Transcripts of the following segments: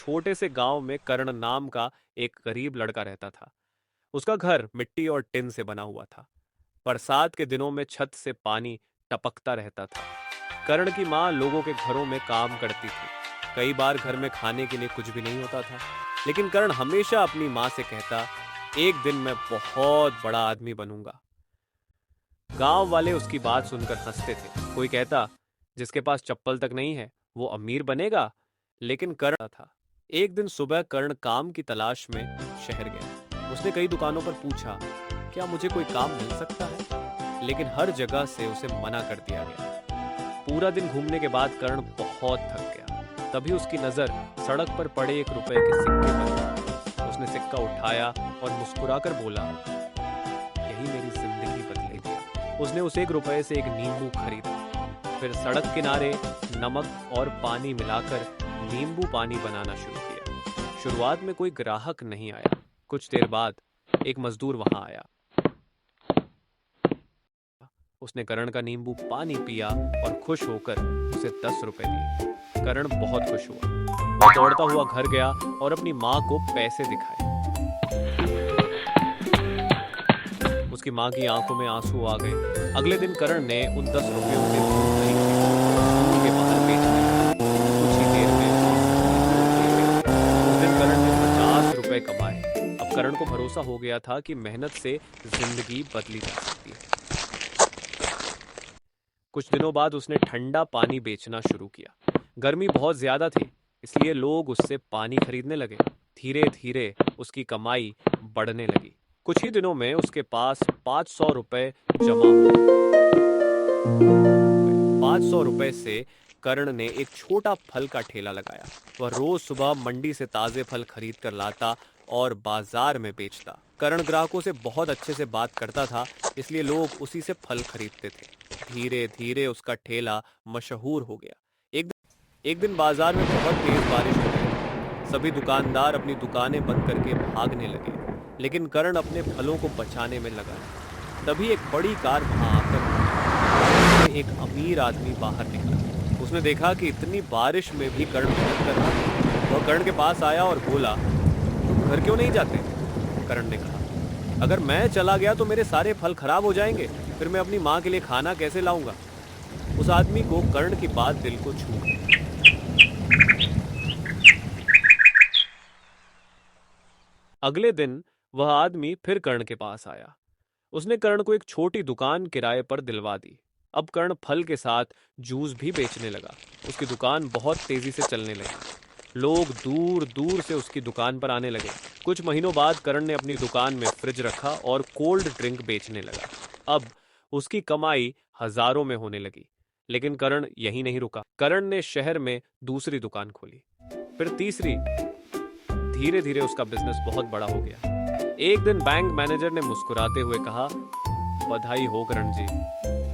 छोटे से गांव में कर्ण नाम का एक गरीब लड़का रहता था। उसका घर मिट्टी और टिन से बना हुआ था। बरसात के दिनों में छत से पानी टपकता रहता था। कर्ण की माँ लोगों के घरों में काम करती थी। कई बार घर में खाने के लिए कुछ भी नहीं होता था, लेकिन कर्ण हमेशा अपनी माँ से कहता, एक दिन मैं बहुत बड़ा आदमी बनूंगा। गांव वाले उसकी बात सुनकर हंसते थे। कोई कहता, जिसके पास चप्पल तक नहीं है वो अमीर बनेगा। लेकिन कर्ण था। एक दिन सुबह कर्ण काम की तलाश में शहर गया। उसने कई दुकानों पर पूछा, क्या मुझे कोई काम मिल सकता है? लेकिन हर जगह से उसे मना कर दिया गया। पूरा दिन घूमने के बाद कर्ण बहुत थक गया। तभी उसकी नजर सड़क पर पड़े एक रुपए के सिक्के पर पड़ी। उसने सिक्का उठाया और मुस्कुराकर बोला, यही मेरी जिंदगी बदलेगी। उसने उस एक रुपए से एक नींबू खरीदा। फिर सड़क किनारे नमक और पानी मिलाकर नींबू पानी बनाना शुरू किया। शुरुआत में कोई ग्राहक नहीं आया। कुछ देर बाद एक मजदूर वहां आया। उसने करण का नींबू पानी पिया और खुश होकर उसे 10 रुपए दिए। करण बहुत खुश हुआ। वह दौड़ता हुआ घर गया और अपनी माँ को पैसे दिखाए। उसकी माँ की आंखों में आंसू आ गए। अगले दिन करण ने उन 10 रुपयों से दूध खरीद स्कूल के बाहर बेचने लगा। कुछ ही देर में उस दिन करण ने 50 रुपए कमाए। अब करण को भरोसा हो गया था कि मेहनत से जिंदगी बदली जा सकती है। कुछ दिनों बाद उसने ठंडा पानी बेचना शुरू किया। गर्मी बहुत ज्यादा थी, इसलिए लोग उससे पानी खरीदने लगे। धीरे धीरे उसकी कमाई बढ़ने लगी। कुछ ही दिनों में उसके पास 500 रुपए जमा हो गए। 500 रुपए से कर्ण ने एक छोटा फल का ठेला लगाया। वह रोज सुबह मंडी से ताजे फल खरीद कर लाता और बाजार में बेचता। कर्ण ग्राहकों से बहुत अच्छे से बात करता था, इसलिए लोग उसी से फल खरीदते थे। धीरे धीरे उसका ठेला मशहूर हो गया। एक दिन बाजार में बहुत तेज बारिश हो गई। सभी दुकानदार अपनी दुकानें बंद करके भागने लगे, लेकिन कर्ण अपने फलों को बचाने में लगा। तभी एक बड़ी कार वहां आकर रुकी। एक अमीर आदमी बाहर निकला। उसने देखा कि इतनी बारिश में भी कर्ण मेहनत कर रहा है। वह कर्ण के पास आया और बोला, तुम घर क्यों नहीं जाते? कर्ण ने कहा, अगर मैं चला गया तो मेरे सारे फल खराब हो जाएंगे, फिर मैं अपनी माँ के लिए खाना कैसे लाऊंगा? उस आदमी को कर्ण की बात दिल को छू गई। अगले दिन वह आदमी फिर कर्ण के पास आया। उसने कर्ण को एक छोटी दुकान किराए पर दिलवा दी। अब कर्ण फल के साथ जूस भी बेचने लगा। उसकी दुकान बहुत तेजी से चलने लगी। लोग दूर दूर से उसकी दुकान पर आने लगे। कुछ महीनों बाद कर्ण ने अपनी दुकान में फ्रिज रखा और कोल्ड ड्रिंक बेचने लगा। अब उसकी कमाई हजारों में होने लगी। लेकिन कर्ण यहीं नहीं रुका। कर्ण ने शहर में दूसरी दुकान खोली, फिर तीसरी। धीरे धीरे उसका बिजनेस बहुत बड़ा हो गया। एक दिन बैंक मैनेजर ने मुस्कुराते हुए कहा, बधाई हो करण जी,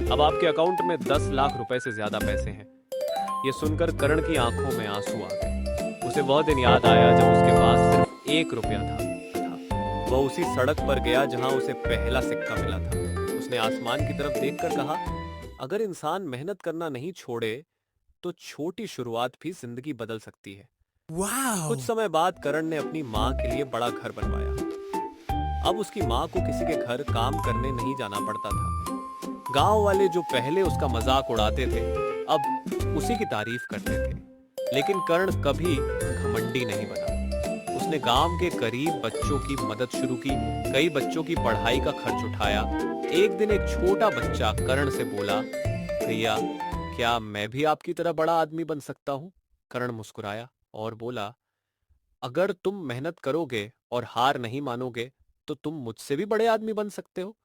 अब आपके अकाउंट में 10 लाख रुपए से ज्यादा पैसे हैं। ये सुनकर करण की आंखों में आंसू आ गए। उसे वह दिन याद आया जब उसके पास सिर्फ 1 रुपया था। वह उसी सड़क पर गया जहां उसे पहला सिक्का मिला था। उसने आसमान की तरफ देखकर कहा, अगर इंसान मेहनत करना नहीं छोड़े तो छोटी शुरुआत भी जिंदगी बदल सकती है। कुछ Wow! समय बाद करण ने अपनी माँ के लिए बड़ा घर बनवाया। अब उसकी माँ को किसी के घर काम करने नहीं जाना पड़ता था। गांव वाले जो पहले उसका मजाक उड़ाते थे, अब उसी की तारीफ करते थे। लेकिन कर्ण कभी घमंडी नहीं बना। उसने गांव के गरीब बच्चों की मदद शुरू की। कई बच्चों की पढ़ाई का खर्च उठाया। एक दिन एक छोटा बच्चा कर्ण से बोला, भैया, क्या मैं भी आपकी तरह बड़ा आदमी बन सकता हूँ? कर्ण मुस्कुराया और बोला, अगर तुम मेहनत करोगे और हार नहीं मानोगे तो तुम मुझसे भी बड़े आदमी बन सकते हो।